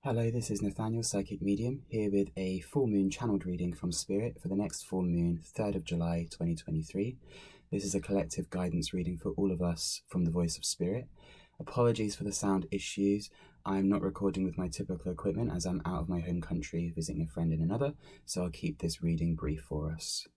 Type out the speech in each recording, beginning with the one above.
Hello, this is Nathaniel, Psychic Medium, here with a full moon channeled reading from Spirit for the next full moon, 3rd of July 2023. This is a collective guidance reading for all of us from the voice of Spirit. Apologies for the sound issues. I'm not recording with my typical equipment as I'm out of my home country visiting a friend in another, so I'll keep this reading brief for us.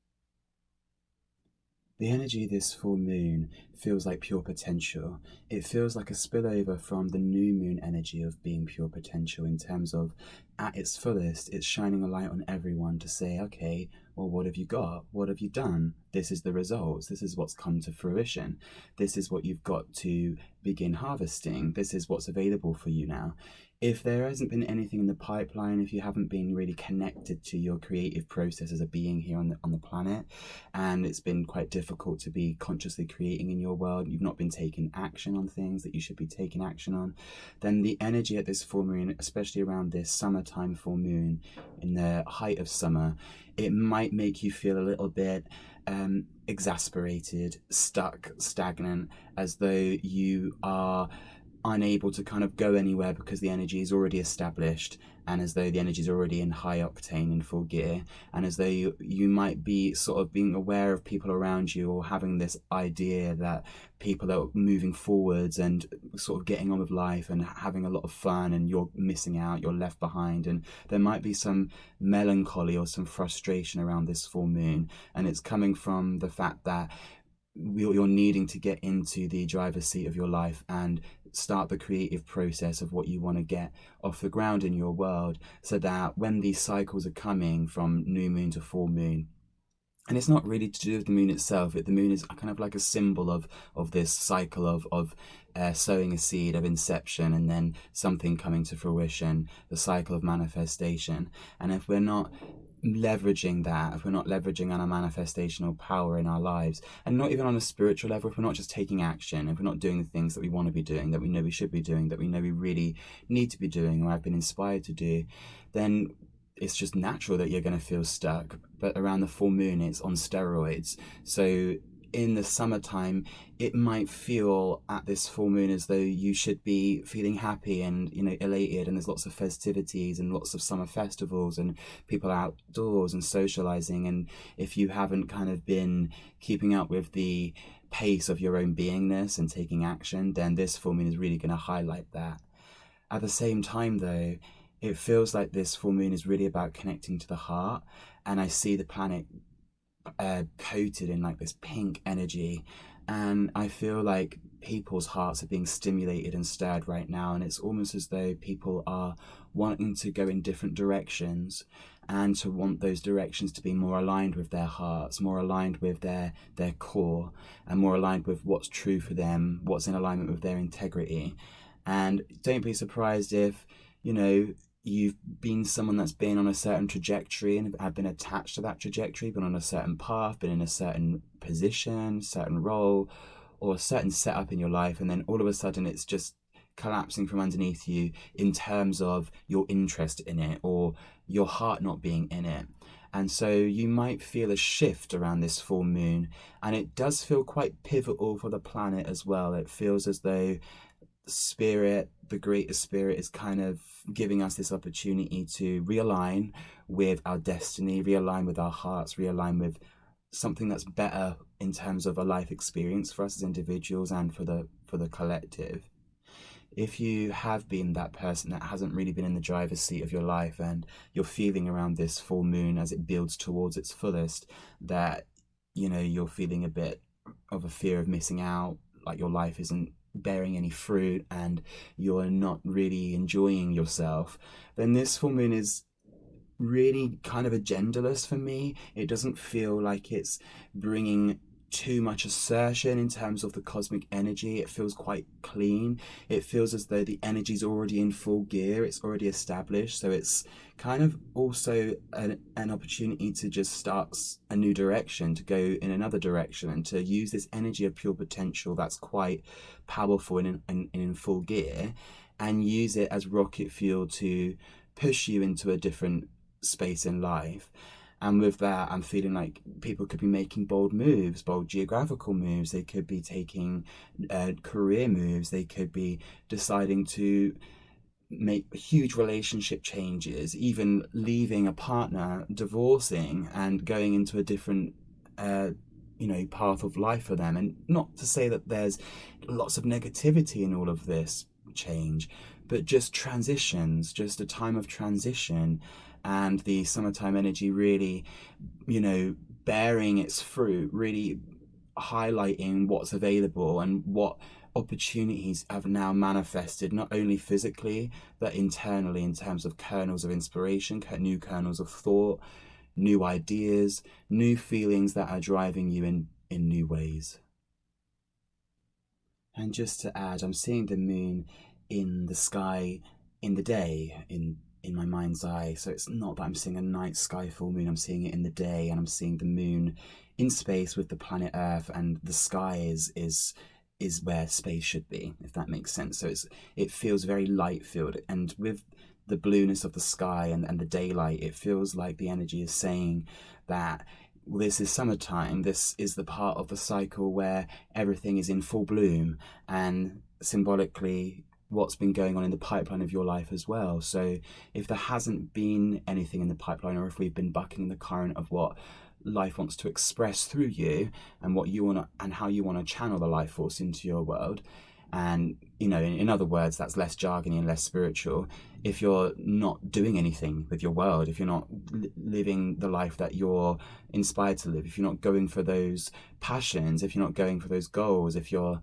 The energy this full moon feels like pure potential. It feels like a spillover from the new moon energy of being pure potential in terms of, at its fullest, it's shining a light on everyone to say, okay, well, what have you got? What have you done? This is the results. This is what's come to fruition. This is what you've got to begin harvesting. This is what's available for you now. If there hasn't been anything in the pipeline, if you haven't been really connected to your creative process as a being here on the planet, and it's been quite difficult to be consciously creating in your world, you've not been taking action on things that you should be taking action on, then the energy at this full moon, especially around this summertime full moon, in the height of summer, it might make you feel a little bit exasperated, stuck, stagnant, as though you are unable to kind of go anywhere because the energy is already established, and as though the energy is already in high octane in full gear, and as though you might be sort of being aware of people around you, or having this idea that people are moving forwards and sort of getting on with life and having a lot of fun, and you're missing out, you're left behind, and there might be some melancholy or some frustration around this full moon, and it's coming from the fact that you're needing to get into the driver's seat of your life and start the creative process of what you want to get off the ground in your world, so that when these cycles are coming from new moon to full moon, and it's not really to do with the moon itself, the moon is kind of like a symbol of this cycle of sowing a seed, of inception, and then something coming to fruition, the cycle of manifestation. And if we're not leveraging that, if we're not leveraging our manifestational power in our lives, and not even on a spiritual level, if we're not just taking action, if we're not doing the things that we want to be doing, that we know we should be doing, that we know we really need to be doing, or have been inspired to do, then it's just natural that you're going to feel stuck. But around the full moon, it's on steroids. So in the summertime, it might feel at this full moon as though you should be feeling happy and, elated, and there's lots of festivities and lots of summer festivals and people outdoors and socializing. And if you haven't kind of been keeping up with the pace of your own beingness and taking action, then this full moon is really going to highlight that. At the same time, though, it feels like this full moon is really about connecting to the heart, and I see the planet coated in like this pink energy, and I feel like people's hearts are being stimulated and stirred right now, and it's almost as though people are wanting to go in different directions, and to want those directions to be more aligned with their hearts, more aligned with their core, and more aligned with what's true for them, what's in alignment with their integrity. And don't be surprised if you've been someone that's been on a certain trajectory and have been attached to that trajectory, been on a certain path, been in a certain position, certain role, or a certain setup in your life, and then all of a sudden it's just collapsing from underneath you in terms of your interest in it, or your heart not being in it. And so you might feel a shift around this full moon, and it does feel quite pivotal for the planet as well. It feels as though Spirit, the greater Spirit, is kind of giving us this opportunity to realign with our destiny, realign with our hearts, realign with something that's better in terms of a life experience for us as individuals and for the collective. If you have been that person that hasn't really been in the driver's seat of your life, and you're feeling around this full moon as it builds towards its fullest that you're feeling a bit of a fear of missing out, like your life isn't bearing any fruit and you're not really enjoying yourself, then this full moon is really kind of agendaless for me. It doesn't feel like it's bringing too much assertion in terms of the cosmic energy. It feels quite clean. It feels as though the energy's already in full gear, it's already established, so it's kind of also an opportunity to just start a new direction, to go in another direction, and to use this energy of pure potential that's quite powerful and in full gear, and use it as rocket fuel to push you into a different space in life. And with that, I'm feeling like people could be making bold moves, bold geographical moves. They could be taking career moves. They could be deciding to make huge relationship changes, even leaving a partner, divorcing, and going into a different path of life for them. And not to say that there's lots of negativity in all of this change, but just transitions, just a time of transition, and the summertime energy really, bearing its fruit, really highlighting what's available and what opportunities have now manifested, not only physically but internally, in terms of kernels of inspiration, new kernels of thought, new ideas, new feelings that are driving you in new ways. And just to add, I'm seeing the moon in the sky in the day, in my mind's eye. So it's not that I'm seeing a night sky full moon, I'm seeing it in the day, and I'm seeing the moon in space with the planet Earth, and the sky is where space should be, if that makes sense. So it feels very light filled, and with the blueness of the sky and the daylight, it feels like the energy is saying that this is summertime. This is the part of the cycle where everything is in full bloom, and symbolically what's been going on in the pipeline of your life as well. So if there hasn't been anything in the pipeline, or if we've been bucking the current of what life wants to express through you, and what you want to, and how you want to channel the life force into your world, and in other words, that's less jargony and less spiritual. If you're not doing anything with your world, if you're not living the life that you're inspired to live, if you're not going for those passions, if you're not going for those goals, if you're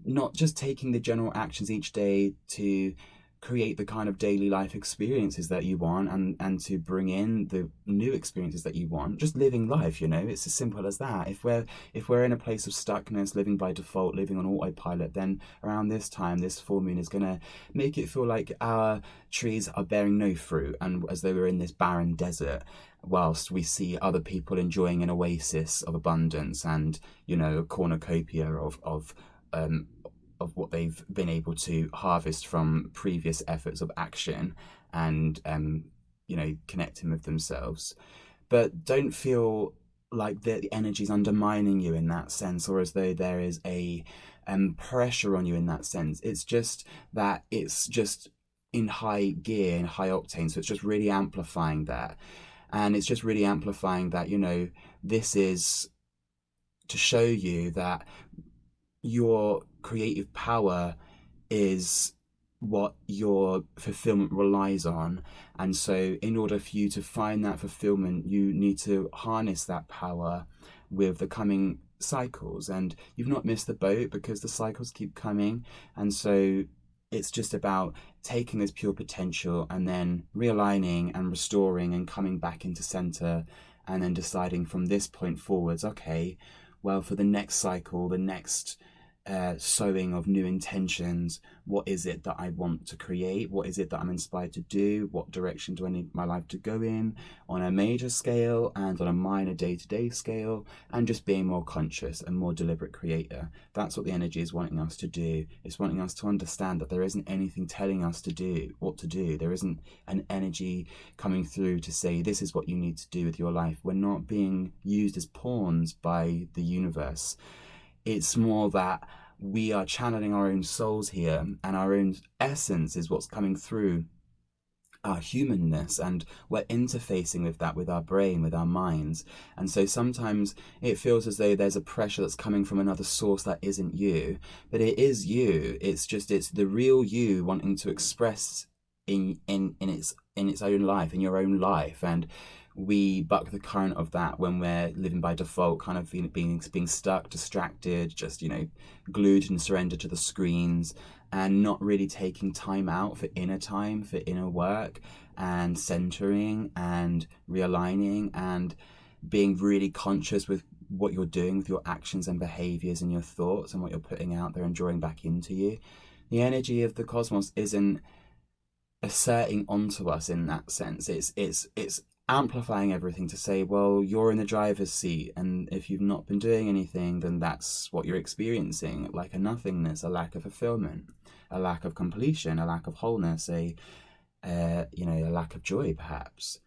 not just taking the general actions each day to create the kind of daily life experiences that you want, and to bring in the new experiences that you want, just living life, it's as simple as that. If we're in a place of stuckness, living by default, living on autopilot, then around this time, this full moon is going to make it feel like our trees are bearing no fruit, and as though we're in this barren desert, whilst we see other people enjoying an oasis of abundance, and a cornucopia of what they've been able to harvest from previous efforts of action, and connecting with themselves. But don't feel like the energy's undermining you in that sense, or as though there is a pressure on you in that sense. It's just that it's just in high gear, in high octane, so it's just really amplifying that. And it's just really amplifying that, this is to show you that your creative power is what your fulfillment relies on. And so in order for you to find that fulfillment, you need to harness that power with the coming cycles. And you've not missed the boat, because the cycles keep coming. And so it's just about taking this pure potential and then realigning and restoring and coming back into center, and then deciding from this point forwards, okay, well, for the next cycle, the next sowing of new intentions, what is it that I want to create? What is it that I'm inspired to do? What direction do I need my life to go in, on a major scale and on a minor day-to-day scale, and just being more conscious and more deliberate creator. That's what the energy is wanting us to do. It's wanting us to understand that there isn't anything telling us to do what to do. There isn't an energy coming through to say this is what you need to do with your life. We're not being used as pawns by the universe. It's more that we are channeling our own souls here, and our own essence is what's coming through our humanness, and we're interfacing with that, with our brain, with our minds. And so sometimes it feels as though there's a pressure that's coming from another source that isn't you, but it is you. It's the real you wanting to express in its own life, in your own life. And we buck the current of that when we're living by default, kind of being stuck, distracted, just glued and surrendered to the screens, and not really taking time out for inner work, and centering and realigning, and being really conscious with what you're doing with your actions and behaviors and your thoughts, and what you're putting out there and drawing back into you. The energy of the cosmos isn't asserting onto us in that sense. It's amplifying everything to say, well, you're in the driver's seat, and if you've not been doing anything, then that's what you're experiencing, like a nothingness, a lack of fulfillment, a lack of completion, a lack of wholeness, a lack of joy, perhaps.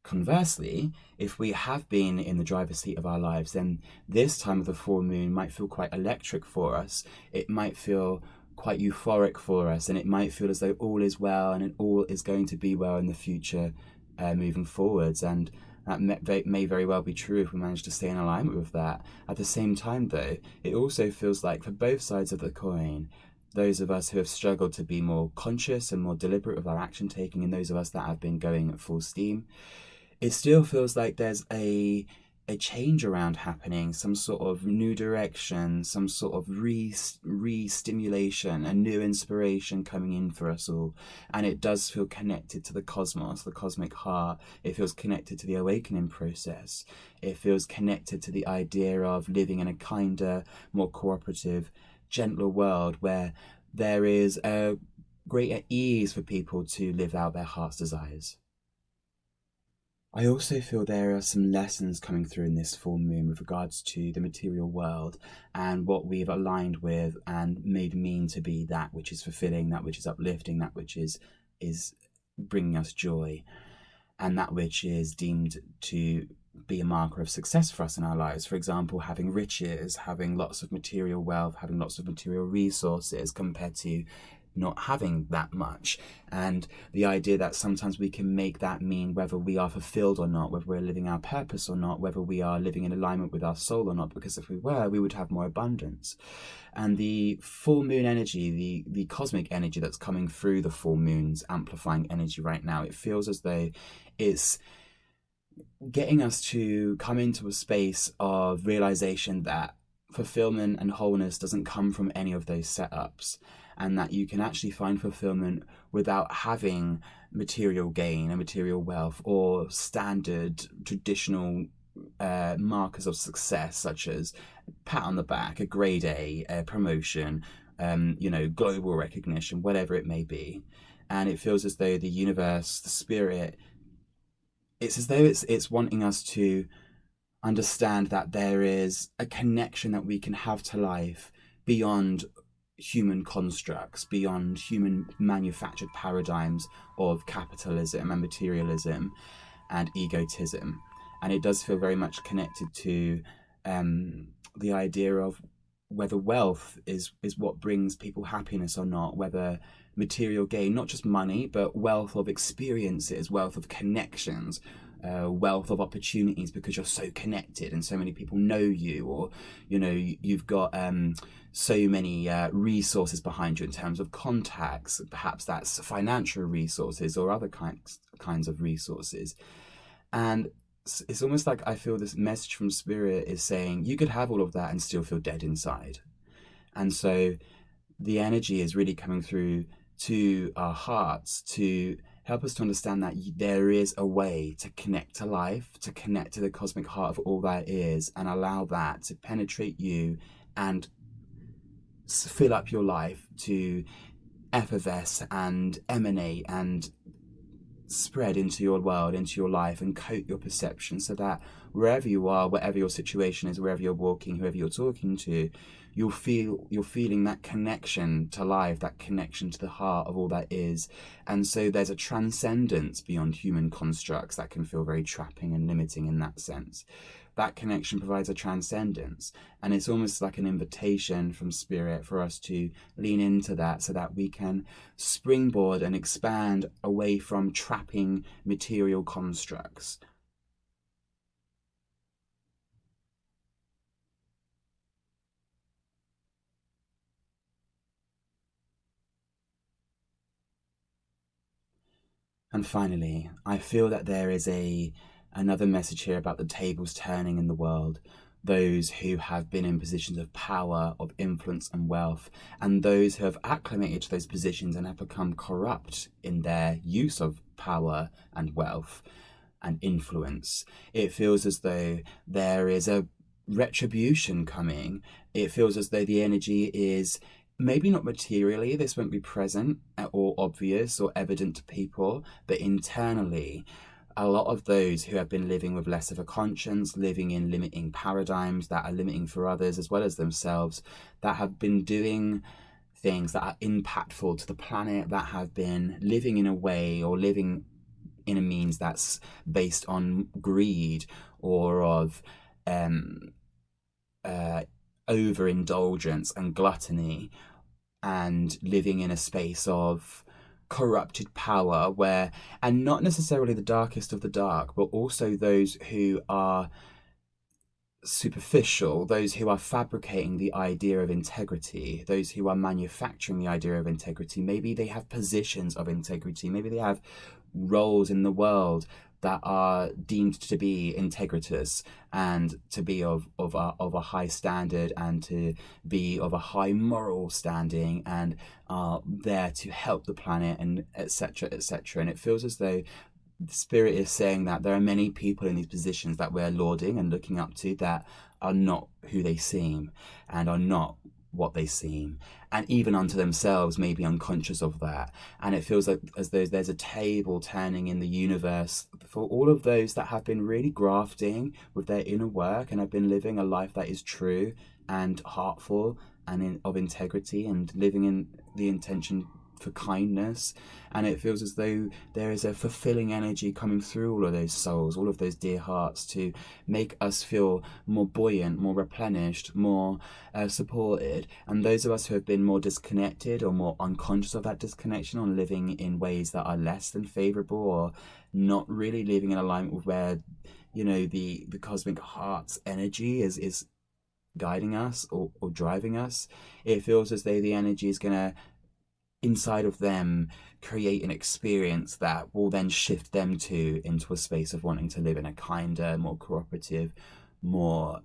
Conversely, if we have been in the driver's seat of our lives, then this time of the full moon might feel quite electric for us. It might feel quite euphoric for us, and it might feel as though all is well and it all is going to be well in the future, moving forwards. And that may very well be true if we manage to stay in alignment with that. At the same time, though, it also feels like for both sides of the coin, those of us who have struggled to be more conscious and more deliberate with our action taking, and those of us that have been going at full steam, it still feels like there's a change around happening, some sort of new direction, some sort of re-stimulation, a new inspiration coming in for us all. And it does feel connected to the cosmos, the cosmic heart. It feels connected to the awakening process. It feels connected to the idea of living in a kinder, more cooperative, gentler world where there is a greater ease for people to live out their heart's desires. I also feel there are some lessons coming through in this full moon with regards to the material world and what we've aligned with and made mean to be that which is fulfilling, that which is uplifting, that which is bringing us joy, and that which is deemed to be a marker of success for us in our lives. For example, having riches, having lots of material wealth, having lots of material resources compared to not having that much. And the idea that sometimes we can make that mean whether we are fulfilled or not, whether we're living our purpose or not, whether we are living in alignment with our soul or not, because if we were, we would have more abundance. And the full moon energy, the cosmic energy that's coming through the full moon's amplifying energy right now, it feels as though it's getting us to come into a space of realization that fulfillment and wholeness doesn't come from any of those setups, and that you can actually find fulfillment without having material gain and material wealth or standard traditional markers of success, such as a pat on the back, a grade A promotion, global recognition, whatever it may be. And it feels as though the universe, the spirit, it's as though it's wanting us to understand that there is a connection that we can have to life beyond human constructs, beyond human manufactured paradigms of capitalism and materialism and egotism. And it does feel very much connected to the idea of whether wealth is what brings people happiness or not, whether material gain, not just money, but wealth of experiences, wealth of connections, wealth of opportunities because you're so connected and so many people know you, or you've got so many resources behind you in terms of contacts. Perhaps that's financial resources or other kinds of resources. And it's almost like I feel this message from spirit is saying you could have all of that and still feel dead inside. And so the energy is really coming through to our hearts to help us to understand that there is a way to connect to life, to connect to the cosmic heart of all that is, and allow that to penetrate you and fill up your life, to effervesce and emanate and spread into your world, into your life, and coat your perception, so that wherever you are, whatever your situation is, wherever you're walking, whoever you're talking to, you're feeling that connection to life, that connection to the heart of all that is. And so there's a transcendence beyond human constructs that can feel very trapping and limiting in that sense. That connection provides a transcendence, and it's almost like an invitation from spirit for us to lean into that so that we can springboard and expand away from trapping material constructs. And finally, I feel that there is another message here about the tables turning in the world. Those who have been in positions of power, of influence and wealth, and those who have acclimated to those positions and have become corrupt in their use of power and wealth and influence. It feels as though there is a retribution coming. It feels as though the energy is maybe not materially, this won't be present or obvious or evident to people, but internally, a lot of those who have been living with less of a conscience, living in limiting paradigms that are limiting for others as well as themselves, that have been doing things that are impactful to the planet, that have been living in a way or living in a means that's based on greed or of overindulgence and gluttony, and living in a space of corrupted power where, and not necessarily the darkest of the dark, but also those who are superficial, those who are fabricating the idea of integrity, those who are manufacturing the idea of integrity. Maybe they have positions of integrity, maybe they have roles in the world that are deemed to be integritous and to be of a high standard and to be of a high moral standing and are there to help the planet and etc etc. And it feels as though the spirit is saying that there are many people in these positions that we're lauding and looking up to that are not who they seem and are not what they seem, and even unto themselves may be unconscious of that. And it feels like as though there's a table turning in the universe for all of those that have been really grafting with their inner work and have been living a life that is true and heartful and of integrity and living in the intention for kindness. And it feels as though there is a fulfilling energy coming through all of those souls, all of those dear hearts, to make us feel more buoyant, more replenished, more supported. And those of us who have been more disconnected or more unconscious of that disconnection, or living in ways that are less than favorable or not really living in alignment with where, you know, the cosmic heart's energy is guiding us or driving us, it feels as though the energy is going to inside of them create an experience that will then shift them into a space of wanting to live in a kinder, more cooperative, more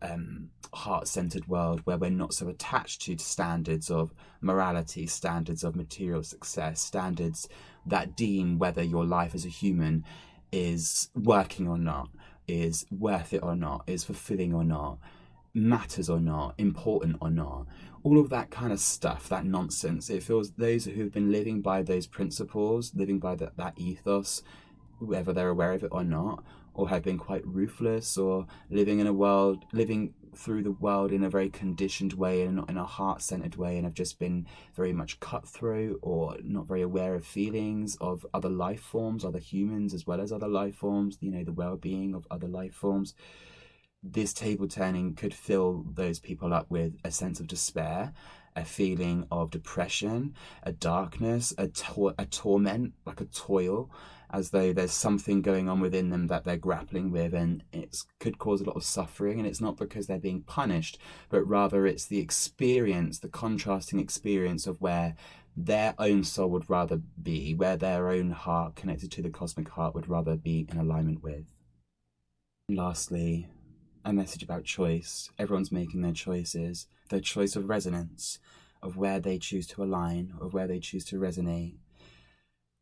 heart-centered world where we're not so attached to standards of morality, standards of material success, standards that deem whether your life as a human is working or not, is worth it or not, is fulfilling or not, matters or not, important or not. All of that kind of stuff, that nonsense. It feels those who've been living by those principles, living by that ethos, whether they're aware of it or not, or have been quite ruthless, or living in a world, living through the world in a very conditioned way and not in a heart-centered way, and have just been very much cutthroat or not very aware of feelings of other life forms, other humans as well as other life forms, you know, the well-being of other life forms. This table turning could fill those people up with a sense of despair, a feeling of depression, a darkness, a torment, like a toil, as though there's something going on within them that they're grappling with, and it could cause a lot of suffering. And it's not because they're being punished, but rather it's the experience, the contrasting experience of where their own soul would rather be, where their own heart connected to the cosmic heart would rather be in alignment with. And lastly, a message about choice. Everyone's making their choices, their choice of resonance, of where they choose to align, of where they choose to resonate.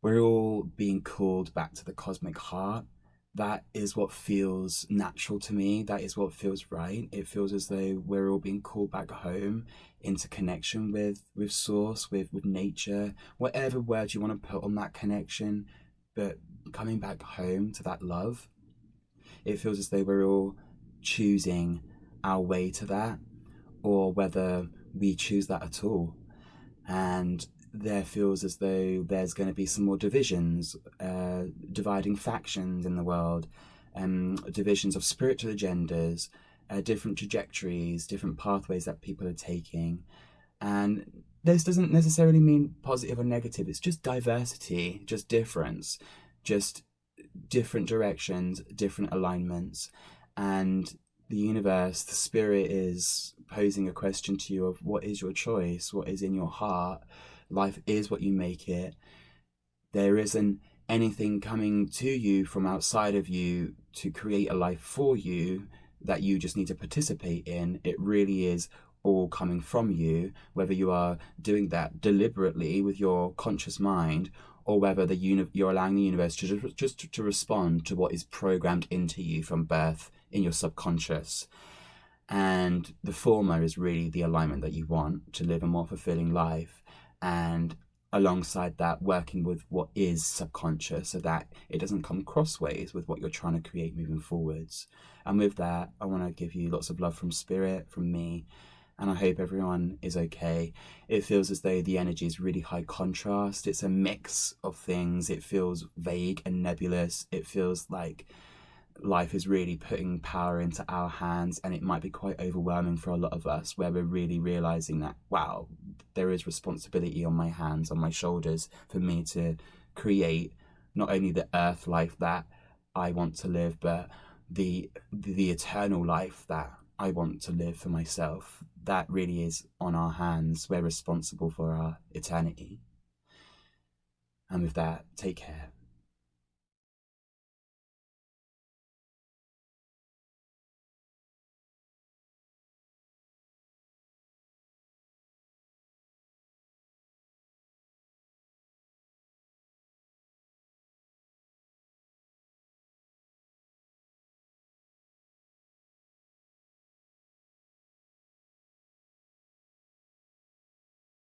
We're all being called back to the cosmic heart. That is what feels natural to me. That is what feels right. It feels as though we're all being called back home into connection with source, with nature, whatever word you want to put on that connection, but coming back home to that love. It feels as though we're all choosing our way to that, or whether we choose that at all. And there feels as though there's going to be some more divisions, dividing factions in the world, divisions of spiritual agendas, different trajectories, different pathways that people are taking. And this doesn't necessarily mean positive or negative. It's just diversity, just difference, just different directions, different alignments. And the universe, the spirit, is posing a question to you of what is your choice, what is in your heart. Life is what you make it. There isn't anything coming to you from outside of you to create a life for you that you just need to participate in. It really is all coming from you, whether you are doing that deliberately with your conscious mind, or whether you're allowing the universe to respond to what is programmed into you from birth in your subconscious. And the former is really the alignment that you want to live a more fulfilling life, and alongside that, working with what is subconscious so that it doesn't come crossways with what you're trying to create moving forwards. And with that, I want to give you lots of love from spirit, from me, and I hope everyone is okay. It feels as though the energy is really high contrast. It's a mix of things. It feels vague and nebulous. It feels like life is really putting power into our hands, and it might be quite overwhelming for a lot of us, where we're really realizing that, wow, there is responsibility on my hands, on my shoulders, for me to create not only the earth life that I want to live, but the eternal life that I want to live for myself. That really is on our hands. We're responsible for our eternity. And with that, take care.